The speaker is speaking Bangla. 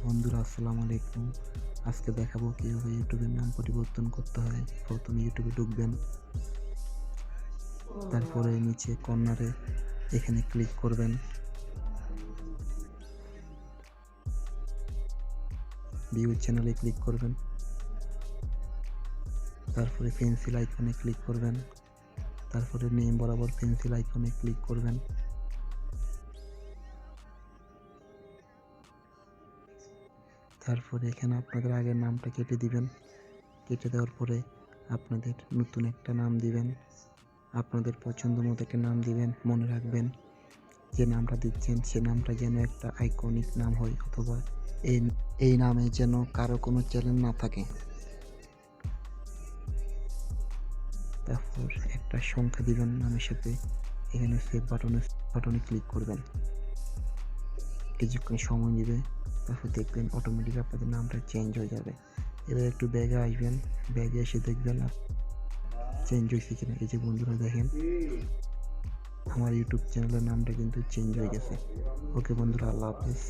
বন্ধুরা আসসালামু আলাইকুম। আজকে দেখাবো কীভাবে ইউটিউবের নাম পরিবর্তন করতে হয়। প্রথমে ইউটিউবে ঢুকবেন, তারপরে নিচে কর্নারে এখানে ক্লিক করবেন, ভিউ চ্যানেলে ক্লিক করবেন, তারপরে পেন্সিল আইকনে ক্লিক করবেন, তারপরে নেম বরাবর পেন্সিল আইকনে ক্লিক করবেন, তারপরে এখানে আপনাদের আগের নামটা কেটে দিবেন। কেটে দেওয়ার পরে আপনাদের নতুন একটা নাম দিবেন, আপনাদের পছন্দ মতো একটা নাম দিবেন। মনে রাখবেন যে নামটা দিচ্ছেন সে নামটা যেন একটা আইকনিক নাম হয়, অথবা এই নামে যেন কারো কোনো চ্যালেঞ্জ না থাকে। তারপর একটা সংখ্যা দিবেন নামের সাথে। এখানে সেভ বাটনে ক্লিক করবেন, কিছুক্ষণ সময় নেবে, তারপর দেখবেন অটোমেটিক আপনাদের নামটা চেঞ্জ হয়ে যাবে। এবার একটু ব্যাগে আসবেন, ব্যাগে এসে দেখবেন চেঞ্জ হয়েছে কিনা। এই যে বন্ধুরা দেখেন আমার ইউটিউব চ্যানেলের নামটা কিন্তু চেঞ্জ হয়ে গেছে। ওকে বন্ধুরা, আল্লাহ হাফেজ।